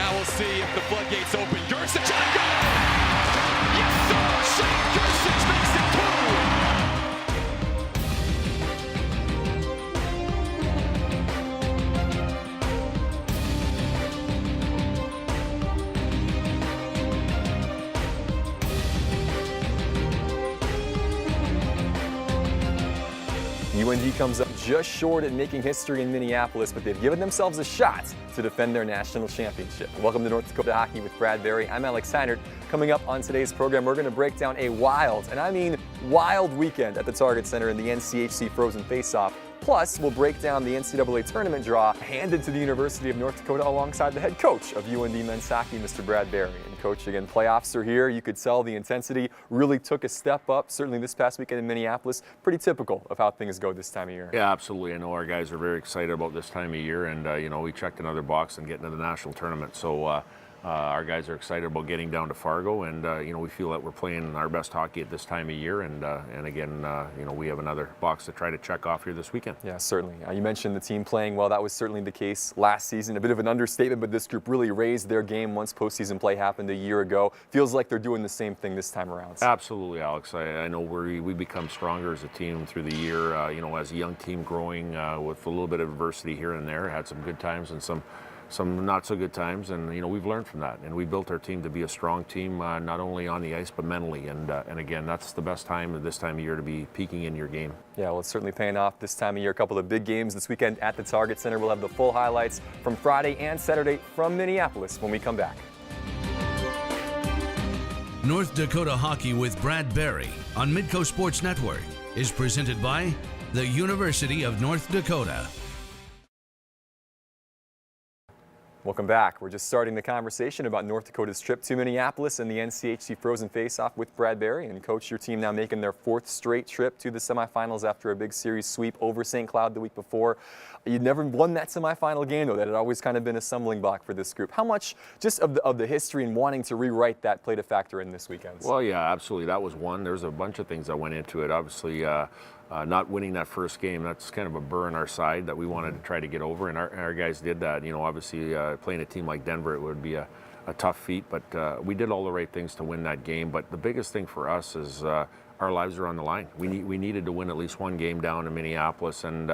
Now we'll see if the floodgates open. Gersich on goal! Yes, sir! Shane Gersich makes it 2. UND comes up just short at making history in Minneapolis, but they've given themselves a shot to defend their national championship. Welcome to North Dakota Hockey with Brad Berry. I'm Alex Heinert. Coming up on today's program, we're going to break down a wild, and I mean wild, weekend at the Target Center in the NCHC Frozen Faceoff. Plus, we'll break down the NCAA Tournament draw handed to the University of North Dakota alongside the head coach of UND men's hockey, Mr. Brad Berry. And Coach, again, playoffs are here. You could tell the intensity really took a step up, certainly this past weekend in Minneapolis. Pretty typical of how things go this time of year. Yeah, absolutely. I know our guys are very excited about this time of year, and, we checked another box and getting to the national tournament. So our guys are excited about getting down to Fargo, and, we feel that we're playing our best hockey at this time of year. And again, we have another box to try to check off here this weekend. Yeah, certainly. You mentioned the team playing well. That was certainly the case last season. A bit of an understatement, but this group really raised their game once postseason play happened a year ago. Feels like they're doing the same thing this time around. Absolutely, Alex. I know we become stronger as a team through the year. As a young team growing with a little bit of adversity here and there, had some good times and some not so good times, and we've learned from that, and we built our team to be a strong team, not only on the ice but mentally, and again, that's the best time at this time of year to be peaking in your game. Yeah, well, it's certainly paying off this time of year. A couple of big games this weekend at the Target Center. We'll have the full highlights from Friday and Saturday from Minneapolis when we come back. North Dakota Hockey with Brad Berry on Midco Sports Network is presented by the University of North Dakota. Welcome back. We're just starting the conversation about North Dakota's trip to Minneapolis and the NCHC Frozen Faceoff with Brad Berry. And Coach, your team now making their 4th straight trip to the semifinals after a big series sweep over St. Cloud the week before. You'd never won that semifinal game, though. That had always kind of been a stumbling block for this group. How much just of the history and wanting to rewrite that played a factor in this weekend? Well, yeah, absolutely. That was one. There's a bunch of things that went into it. Obviously, not winning that first game, that's kind of a burr on our side that we wanted to try to get over, and our guys did that. Obviously playing a team like Denver, it would be a tough feat, but we did all the right things to win that game. But the biggest thing for us is our lives are on the line. We needed to win at least one game down in Minneapolis, and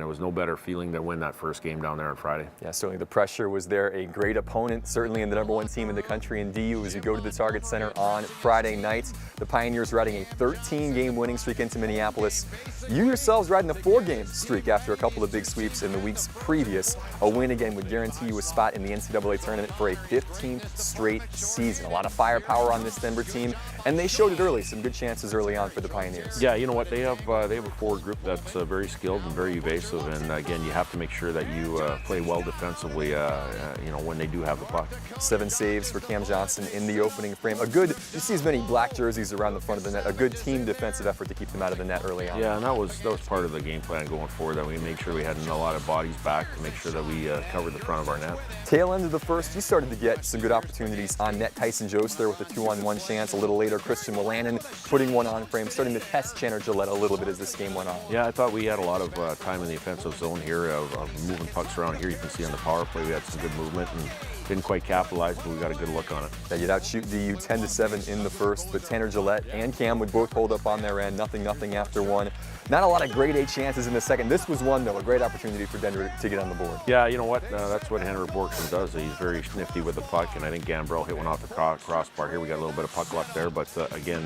it was no better feeling than win that first game down there on Friday. Yeah, certainly the pressure was there. A great opponent, certainly in the #1 team in the country in DU as you go to the Target Center on Friday night. The Pioneers riding a 13-game winning streak into Minneapolis. You yourselves riding a 4-game streak after a couple of big sweeps in the weeks previous. A win again would guarantee you a spot in the NCAA Tournament for a 15th straight season. A lot of firepower on this Denver team, and they showed it early. Some good chances early on for the Pioneers. Yeah, you know what? They have a forward group that's very skilled and very evasive. And again, you have to make sure that you play well defensively, when they do have the puck. 7 saves for Cam Johnson in the opening frame. You see as many black jerseys around the front of the net. A good team defensive effort to keep them out of the net early on. Yeah, and that was part of the game plan going forward, that we made sure we had a lot of bodies back to make sure that we covered the front of our net. Tail end of the first, you started to get some good opportunities on net. Tyson Joster with a 2-on-1 chance. A little later, Christian Wolanin putting one on frame, starting to test Chandler Gillette a little bit as this game went on. Yeah, I thought we had a lot of time in the offensive zone here of moving pucks around here. You can see on the power play we had some good movement and didn't quite capitalize, but we got a good look on it. Yeah, you'd outshoot DU 10-7 in the first, but Tanner Gillette and Cam would both hold up on their end. Nothing after one. Not a lot of grade A chances in the second. This was one, though, a great opportunity for Denver to get on the board. Yeah, you know what? That's what Henrik Borgson does. He's very nifty with the puck, and I think Gambrell hit one off the crossbar here. We got a little bit of puck luck there, but again,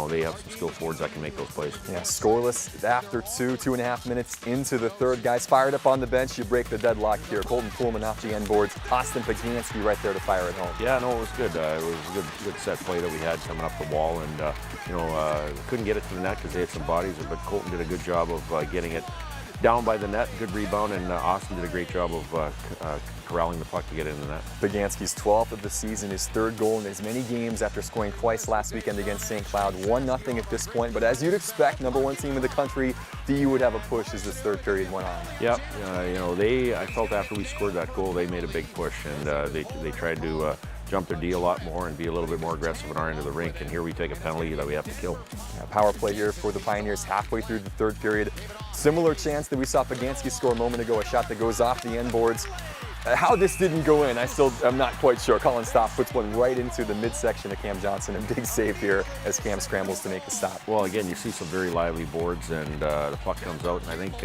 they have some skilled forwards that can make those plays. Yeah, scoreless after 2.5 minutes into the third. Guys fired up on the bench. You break the deadlock here. Colton Pullman off the end boards. Austin Pagansky right there to fire it home. Yeah, no, it was good. It was a good set play that we had coming up the wall, and couldn't get it to the net because they had some bodies, but Colton did a good job of getting it down by the net. Good rebound, and Austin did a great job of corralling the puck to get it in the net. Pagansky's 12th of the season, his 3rd goal in as many games after scoring twice last weekend against St. Cloud. 1-0 at this point, but as you'd expect, #1 team in the country, DU would have a push as this 3rd period went on. Yep, I felt after we scored that goal, they made a big push, and they tried to jump their D a lot more and be a little bit more aggressive on our end of the rink, and here we take a penalty that we have to kill. Yeah, power play here for the Pioneers halfway through the 3rd period. Similar chance that we saw Pagansky score a moment ago, a shot that goes off the end boards. How this didn't go in, I'm not quite sure. Colin Stoff puts one right into the midsection of Cam Johnson. A big save here as Cam scrambles to make the stop. Well, again, you see some very lively boards, and the puck comes out, and I think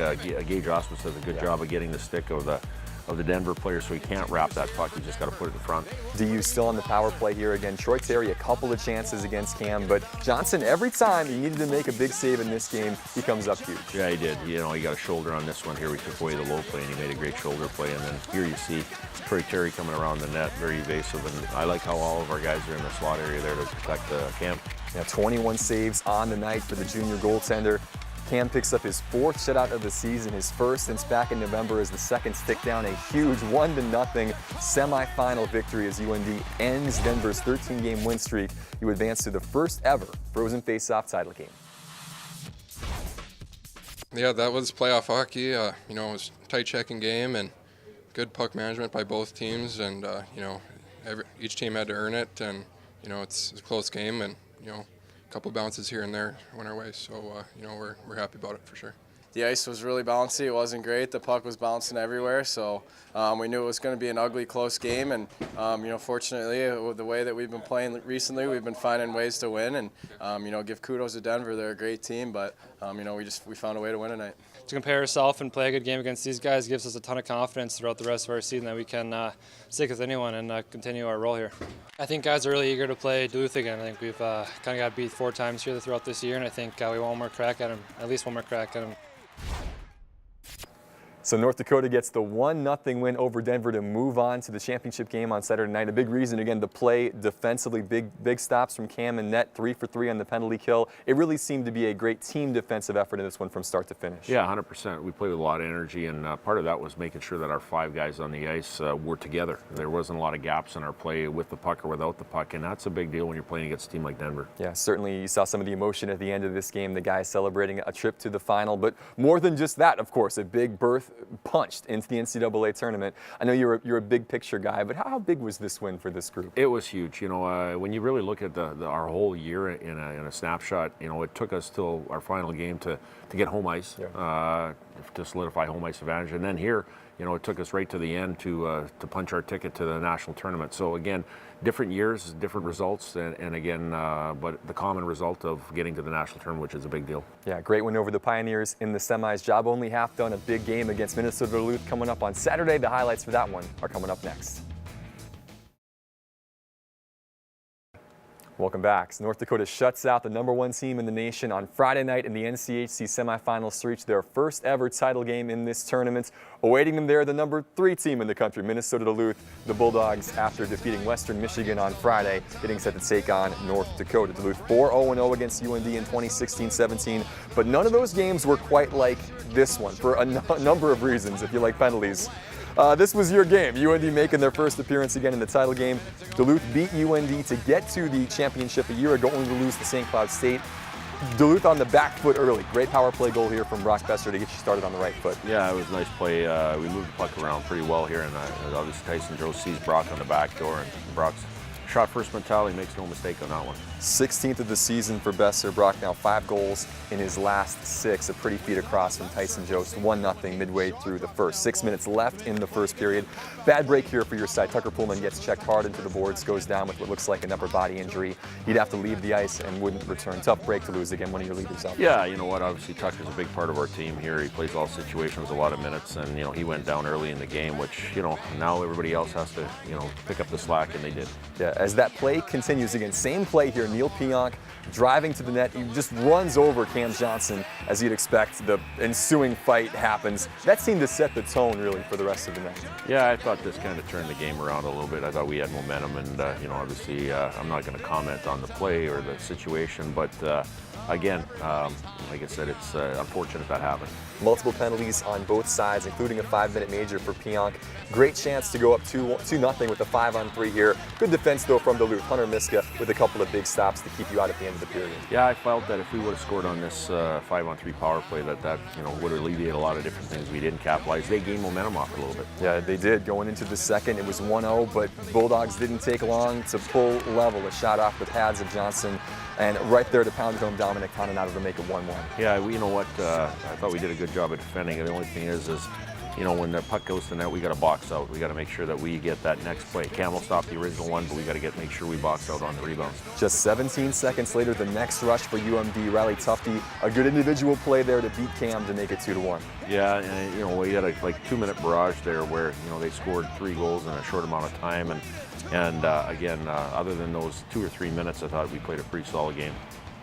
Gage Osmus does a good job of getting the stick of the Denver player, so he can't wrap that puck. He's just got to put it in front. DU still on the power play here again. Troy Terry, a couple of chances against Cam, but Johnson, every time he needed to make a big save in this game, he comes up huge. Yeah, he did. You know, he got a shoulder on this one here. We took away the low play, and he made a great shoulder play. And then here you see Troy Terry coming around the net, very evasive. And I like how all of our guys are in the slot area there to protect Cam. Now, 21 saves on the night for the junior goaltender. Cam picks up his 4th shutout of the season, his first since back in November as the second stick down. A huge 1-0 semifinal victory as UND ends Denver's 13-game win streak. You advance to the first ever Frozen Face-Off title game. Yeah, that was playoff hockey. You know, it was a tight checking game and good puck management by both teams. And, you know, each team had to earn it. And, you know, it's a close game and, you know, couple bounces here and there went our way, so you know, we're happy about it for sure. The ice was really bouncy. It wasn't great. The puck was bouncing everywhere, so we knew it was going to be an ugly, close game. And you know, fortunately, with the way that we've been playing recently, we've been finding ways to win. And you know, give kudos to Denver. They're a great team, but you know, we found a way to win tonight. To compare ourselves and play a good game against these guys gives us a ton of confidence throughout the rest of our season that we can stick with anyone and continue our role here. I think guys are really eager to play Duluth again. I think we've kind of got beat 4 times here throughout this year, and I think we want one more crack at them, at least one more crack at them. So North Dakota gets the 1-0 win over Denver to move on to the championship game on Saturday night. A big reason, again, to play defensively. Big stops from Cam and net, 3 for 3 on the penalty kill. It really seemed to be a great team defensive effort in this one from start to finish. Yeah, 100%. We played with a lot of energy, and part of that was making sure that our 5 guys on the ice were together. There wasn't a lot of gaps in our play with the puck or without the puck, and that's a big deal when you're playing against a team like Denver. Yeah, certainly you saw some of the emotion at the end of this game, the guys celebrating a trip to the final, but more than just that, of course, a big berth punched into the NCAA tournament. I know you're a big picture guy, but how big was this win for this group? It was huge. You know, when you really look at our whole year in a snapshot, you know, it took us till our final game to get home ice, to solidify home ice advantage, and then here, you know, it took us right to the end to punch our ticket to the national tournament. So again, different years, different results, and again, but the common result of getting to the national tournament, which is a big deal. Yeah, great win over the Pioneers in the semis. Job only half done. A big game against Minnesota Duluth coming up on Saturday. The highlights for that one are coming up next. Welcome back. So North Dakota shuts out the #1 team in the nation on Friday night in the NCHC semifinals to reach their first ever title game in this tournament. Awaiting them there, the #3 team in the country, Minnesota Duluth. The Bulldogs, after defeating Western Michigan on Friday, getting set to take on North Dakota. Duluth 4-0-0 against UND in 2016-17, but none of those games were quite like this one for a number of reasons, if you like penalties. This was your game. UND making their first appearance again in the title game. Duluth beat UND to get to the championship a year ago, only to lose to St. Cloud State. Duluth on the back foot early. Great power play goal here from Brock Besser to get you started on the right foot. Yeah, it was a nice play. We moved the puck around pretty well here, and obviously Tyson Joe sees Brock on the back door, and Brock's shot first mentality, makes no mistake on that one. 16th of the season for Besser. Brock now 5 goals in his last 6. A pretty feed across from Tyson Jost. 1-0 midway through the first. 6 minutes left in the first period. Bad break here for your side. Tucker Pullman gets checked hard into the boards, goes down with what looks like an upper body injury. He'd have to leave the ice and wouldn't return. Tough break to lose again, one of your leaders out. Yeah, you know what, obviously Tucker's a big part of our team here. He plays all situations, a lot of minutes, and you know, he went down early in the game, which, you know, now everybody else has to, you know, pick up the slack, and they did. Yeah, as that play continues again, same play here, Neil Pionk driving to the net. He just runs over Cam Johnson as you'd expect. The ensuing fight happens. That seemed to set the tone really for the rest of the night. Yeah, I thought this kind of turned the game around a little bit. I thought we had momentum, and you know, obviously I'm not going to comment on the play or the situation, but again, like I said, it's unfortunate that happened. Multiple penalties on both sides, including a 5-minute major for Pionk. Great chance to go up 2-0 with a 5-on-3 here. Good defense though from Duluth. Hunter Miska with a couple of big stops to keep you out at the end of the period. Yeah, I felt that if we would have scored on this 5-on-3 power play, that you know, would alleviate a lot of different things. We didn't capitalize. They gained momentum off it a little bit. Yeah, they did. Going into the second, it was 1-0, but Bulldogs didn't take long to pull level. A shot off the pads of Johnson, and right there to pound it home, Dominic Toninato to make it 1-1. Yeah, you know what? I thought we did a good job of defending it. The only thing is you know, when the puck goes to net, we got to box out. We got to make sure that we get that next play. Cam will stop the original one, but we got to make sure we box out on the rebounds. Just 17 seconds later, the next rush for UMD. Riley Tufte, a good individual play there to beat Cam to make it 2-1. Yeah, and you know, we had a 2-minute barrage there where, you know, they scored 3 goals in a short amount of time, and again, other than those 2 or 3 minutes, I thought we played a pretty solid game.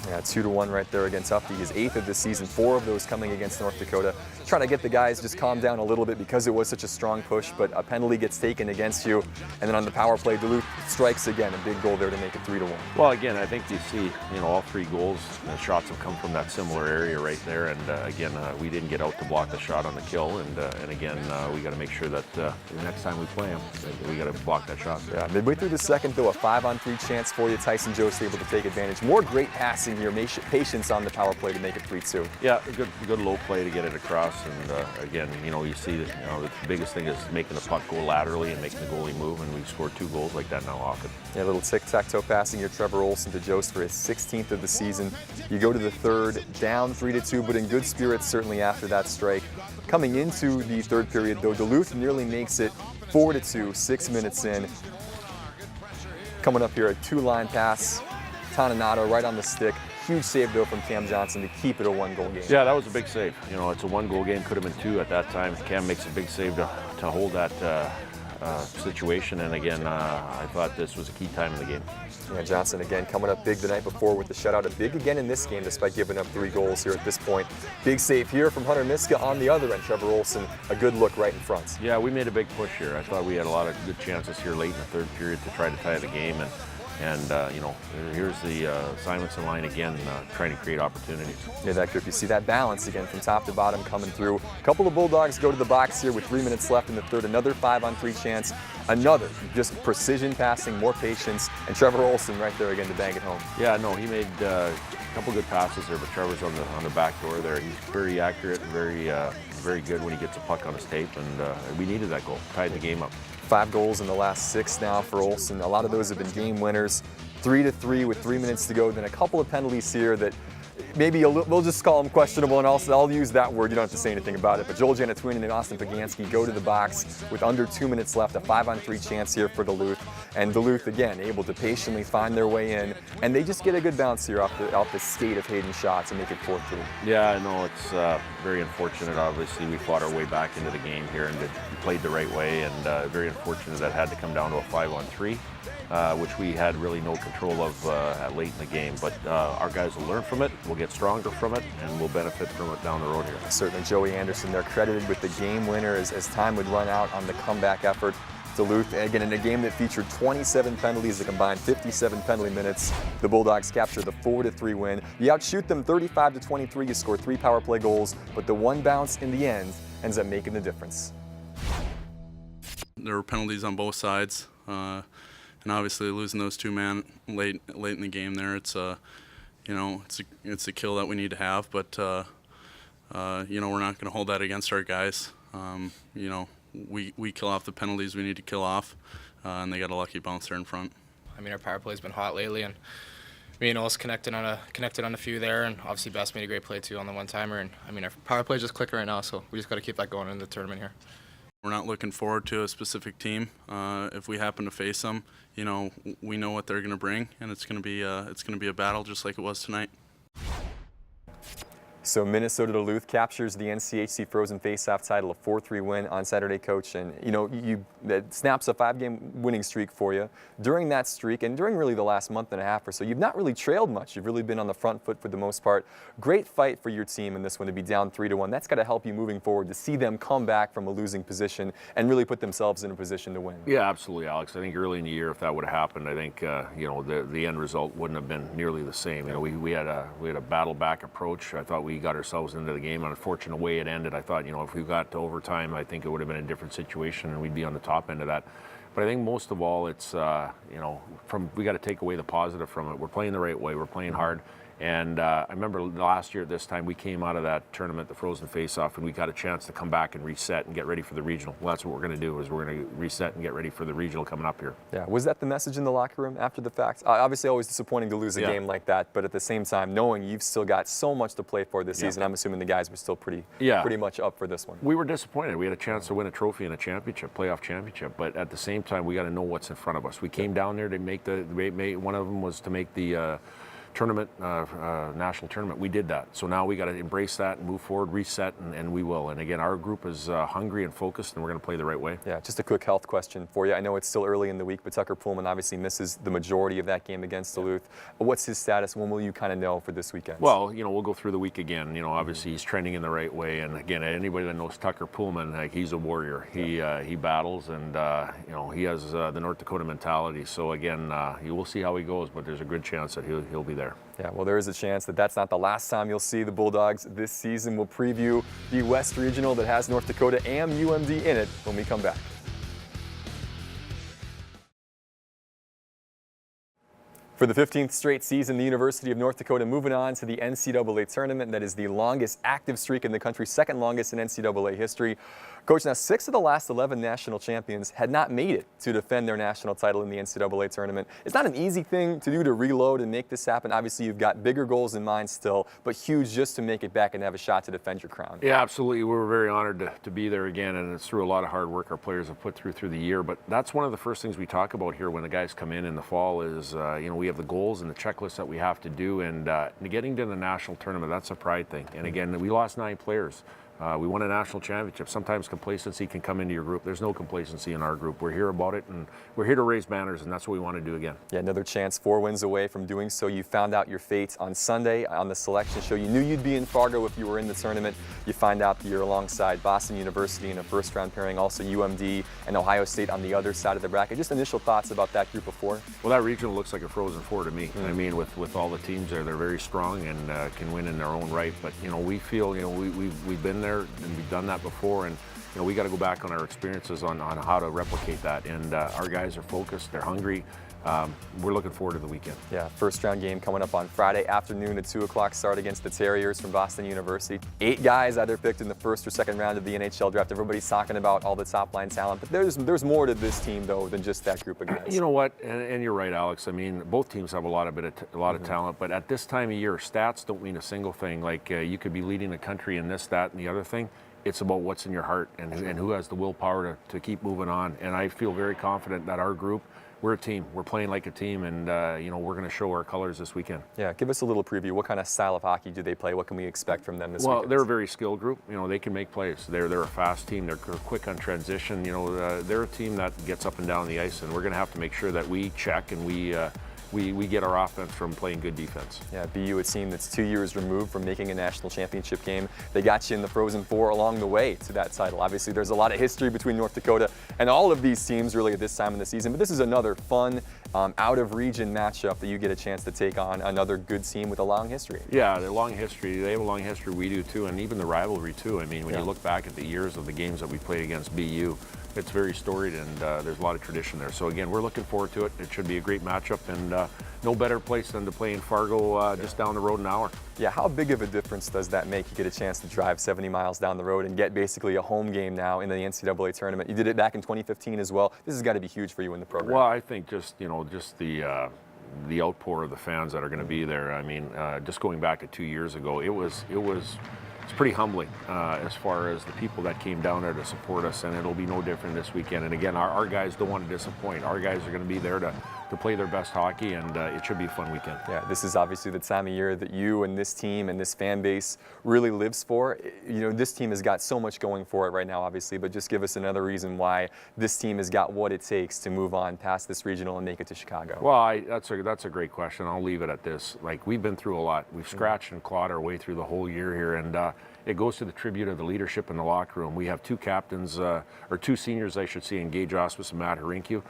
Yeah, 2-1 right there against Tufte. His 8th of the season, 4 of those coming against North Dakota. Trying to get the guys just calm down a little bit because it was such a strong push, but a penalty gets taken against you. And then on the power play, Duluth strikes again, a big goal there to make it 3-1. Well, again, I think you see, you know, all 3 goals, the shots have come from that similar area right there. And again, we didn't get out to block the shot on the kill. And again, we got to make sure that the next time we play them, we got to block that shot. Yeah, midway through the second, though, a 5-on-3 chance for you. Tyson Jost able to take advantage. More great passing here, patience on the power play to make it 3-2. Yeah, a good low play to get it across. And again, you know, you see that, you know, the biggest thing is making the puck go laterally and making the goalie move, and we've scored 2 goals like that now often. Yeah, a little tic-tac-toe passing here. Trevor Olson to Jost for his 16th of the season. You go to the third, down 3-2, but in good spirits certainly after that strike. Coming into the third period, though, Duluth nearly makes it 4-2, 6 minutes in. Coming up here, a 2-line pass. Toninato right on the stick. Huge save, though, from Cam Johnson to keep it a 1-goal game. Yeah, that was a big save. You know, it's a 1-goal game, could have been 2 at that time. Cam makes a big save to hold that situation, and again, I thought this was a key time in the game. Yeah, Johnson again coming up big the night before with the shutout. A big again in this game despite giving up 3 goals here at this point. Big save here from Hunter Miska on the other end. Trevor Olson, a good look right in front. Yeah, we made a big push here. I thought we had a lot of good chances here late in the third period to try to tie the game, and you know, here's the Simonson line again, trying to create opportunities. Yeah, that group, you see that balance again from top to bottom coming through. A couple of Bulldogs go to the box here with 3 minutes left in the third. Another 5-on-3 chance. Another just precision passing, more patience, and Trevor Olson right there again to bang it home. Yeah, no, he made a couple good passes there, but Trevor's on the back door there. He's very accurate and very good when he gets a puck on his tape, and we needed that goal, tied the game up. 5 goals in the last 6 now for Olson. A lot of those have been game winners. 3-3 with 3 minutes to go. Then a couple of penalties here that maybe we'll just call them questionable, and also I'll use that word. You don't have to say anything about it. But Joel Janatuinen and Austin Pagansky go to the box with under 2 minutes left. A 5-on-3 chance here for Duluth, and Duluth again able to patiently find their way in, and they just get a good bounce here off the skate of Hayden's shots and make it 4-2. Yeah, I know it's very unfortunate. Obviously, we fought our way back into the game here and played the right way, and very unfortunate that had to come down to a 5-on-3. Which we had really no control of late in the game. But our guys will learn from it, we'll get stronger from it, and we'll benefit from it down the road here. Certainly Joey Anderson, they're credited with the game winner as time would run out on the comeback effort. Duluth, again, in a game that featured 27 penalties, a combined 57 penalty minutes, the Bulldogs capture the 4-3 win. You outshoot them 35-23, you score 3 power play goals, but the one bounce in the end ends up making the difference. There were penalties on both sides. And obviously losing those 2 men late in the game there, it's you know, it's a kill that we need to have, but you know, we're not going to hold that against our guys. You know, we kill off the penalties we need to kill off, and they got a lucky bounce there in front. I mean, our power play's been hot lately, and me and Ols connected on a few there, and obviously Best made a great play too on the one-timer, and I mean, our power play's just clicking right now, so we just got to keep that going in the tournament here. We're not looking forward to a specific team. If we happen to face them, you know, we know what they're going to bring, and it's going to be a battle just like it was tonight. So Minnesota Duluth captures the NCHC Frozen Faceoff title, a 4-3 win on Saturday, Coach. And you know, that snaps a 5-game winning streak for you. During that streak, and during really the last month and a half or so, you've not really trailed much. You've really been on the front foot for the most part. Great fight for your team in this one to be down 3-1. That's got to help you moving forward to see them come back from a losing position and really put themselves in a position to win. Yeah, absolutely, Alex. I think early in the year, if that would have happened, I think you know, the end result wouldn't have been nearly the same. You know, we had a battle back approach. I thought we got ourselves into the game. Unfortunate way it ended. I thought, you know, if we got to overtime, I think it would have been a different situation and we'd be on the top end of that. But I think most of all, it's you know, we got to take away the positive from it. We're playing the right way. We're playing hard, And I remember last year at this time, we came out of that tournament, the Frozen Face-Off, and we got a chance to come back and reset and get ready for the regional. Well, that's what we're going to do, is we're going to reset and get ready for the regional coming up here. Yeah, was that the message in the locker room after the fact? Obviously, always disappointing to lose a game like that, but at the same time, knowing you've still got so much to play for this season, I'm assuming the guys were still pretty much up for this one. We were disappointed. We had a chance to win a trophy and a championship, playoff championship, but at the same time, we got to know what's in front of us. We came down there to make one of them was to make the tournament, national tournament. We did that. So now we got to embrace that and move forward, reset, and we will. And again, our group is hungry and focused, and we're going to play the right way. Yeah, just a quick health question for you. I know it's still early in the week, but Tucker Pullman obviously misses the majority of that game against Duluth. What's his status? When will you kind of know for this weekend? Well, we'll go through the week again. Obviously he's trending in the right way. And again, anybody that knows Tucker Pullman, like, he's a warrior. He battles, and he has the North Dakota mentality. So again, you will see how he goes, but there's a good chance that he'll be there. Yeah, well, there is a chance that that's not the last time you'll see the Bulldogs this season. We'll preview the West Regional that has North Dakota and UND in it when we come back. For the 15th straight season, the University of North Dakota moving on to the NCAA Tournament. That is the longest active streak in the country, second longest in NCAA history. Coach, now 6 of the last 11 national champions had not made it to defend their national title in the NCAA Tournament. It's not an easy thing to do to reload and make this happen. Obviously, you've got bigger goals in mind still, but huge just to make it back and have a shot to defend your crown. Yeah, absolutely. We were very honored to be there again, and it's through a lot of hard work our players have put through the year. But that's one of the first things we talk about here when the guys come in the fall is, we have the goals and the checklist that we have to do, and getting to the national tournament, that's a pride thing. And again, we lost 9 players. We won a national championship. Sometimes complacency can come into your group. There's no complacency in our group. We're here about it, and we're here to raise banners, and that's what we want to do again. Yeah, another chance, 4 wins away from doing so. You found out your fate on Sunday on the selection show. You knew you'd be in Fargo if you were in the tournament. You find out that you're alongside Boston University in a first-round pairing, also UMD and Ohio State on the other side of the bracket. Just initial thoughts about that group of 4? Well, that regional looks like a Frozen Four to me. I mean, with all the teams there, they're very strong and can win in their own right. But, we feel, we've been there and we've done that before, and we got to go back on our experiences on how to replicate that. And our guys are focused, they're hungry. We're looking forward to the weekend. Yeah, first round game coming up on Friday afternoon at 2 o'clock start against the Terriers from Boston University. 8 guys either picked in the first or second round of the NHL draft. Everybody's talking about all the top line talent, but there's more to this team though than just that group of guys. You know what, and you're right, Alex. I mean, both teams have a lot of talent, but at this time of year, stats don't mean a single thing. Like you could be leading the country in this, that, and the other thing. It's about what's in your heart and who has the willpower to keep moving on. And I feel very confident that our group, we're a team. We're playing like a team, and we're going to show our colors this weekend. Yeah, give us a little preview. What kind of style of hockey do they play? What can we expect from them this weekend? Well, they're a very skilled group. They can make plays. They're a fast team. They're quick on transition. They're a team that gets up and down the ice, and we're going to have to make sure that we check and we get our offense from playing good defense. Yeah, BU, a team that's 2 years removed from making a national championship game. They got you in the Frozen Four along the way to that title. Obviously, there's a lot of history between North Dakota and all of these teams really at this time in the season, but this is another fun, out-of-region matchup that you get a chance to take on another good team with a long history. Yeah, they're long history. They have a long history. We do too, and even the rivalry too. I mean, when you look back at the years of the games that we played against BU, it's very storied, and there's a lot of tradition there. So again, we're looking forward to it. It should be a great matchup, and no better place than to play in Fargo, just down the road an hour. Yeah, how big of a difference does that make? You get a chance to drive 70 miles down the road and get basically a home game now in the NCAA tournament. You did it back in 2015 as well. This has got to be huge for you in the program. Well, I think just the outpour of the fans that are going to be there. I mean, just going back to 2 years ago, it's pretty humbling as far as the people that came down there to support us, and it'll be no different this weekend. And again, our guys don't want to disappoint. Our guys are going to be there to play their best hockey, and it should be a fun weekend. Yeah, this is obviously the time of year that you and this team and this fan base really lives for. This team has got so much going for it right now, obviously, but just give us another reason why this team has got what it takes to move on past this regional and make it to Chicago. Well, that's a great question. I'll leave it at this. Like, we've been through a lot. We've scratched and clawed our way through the whole year here, and it goes to the tribute of the leadership in the locker room. We have 2 captains, or 2 seniors, I should say, in Gage Osmus and Matt Harinkyu.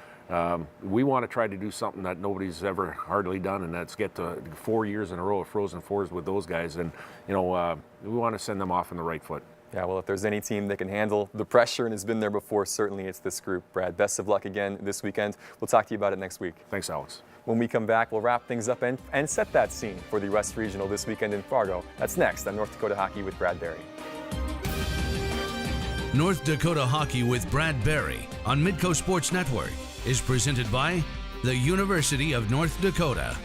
We want to try to do something that nobody's ever hardly done, and that's get to 4 years in a row of Frozen Fours with those guys. And, we want to send them off on the right foot. Yeah, well, if there's any team that can handle the pressure and has been there before, certainly it's this group. Brad, best of luck again this weekend. We'll talk to you about it next week. Thanks, Alex. When we come back, we'll wrap things up and set that scene for the West Regional this weekend in Fargo. That's next on North Dakota Hockey with Brad Berry. North Dakota Hockey with Brad Berry on Midco Sports Network is presented by the University of North Dakota.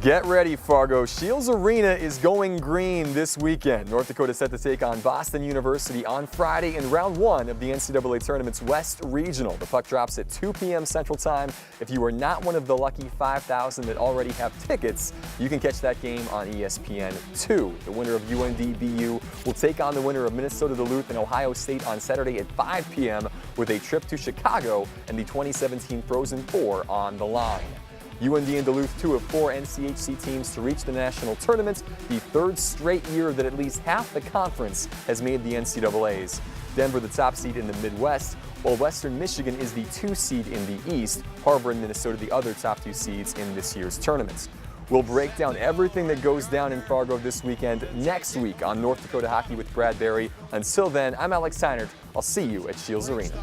Get ready, Fargo. Shields Arena is going green this weekend. North Dakota set to take on Boston University on Friday in round 1 of the NCAA Tournament's West Regional. The puck drops at 2 p.m. Central Time. If you are not one of the lucky 5,000 that already have tickets, you can catch that game on ESPN2. The winner of UND BU will take on the winner of Minnesota Duluth and Ohio State on Saturday at 5 p.m. with a trip to Chicago and the 2017 Frozen Four on the line. UND and Duluth, 2 of 4 NCHC teams to reach the national tournament, the 3rd straight year that at least half the conference has made the NCAAs. Denver, the top seed in the Midwest, while Western Michigan is the 2 seed in the East. Harbor and Minnesota, the other top 2 seeds in this year's tournament. We'll break down everything that goes down in Fargo this weekend next week on North Dakota Hockey with Brad Berry. Until then, I'm Alex Heinert. I'll see you at Shields Arena.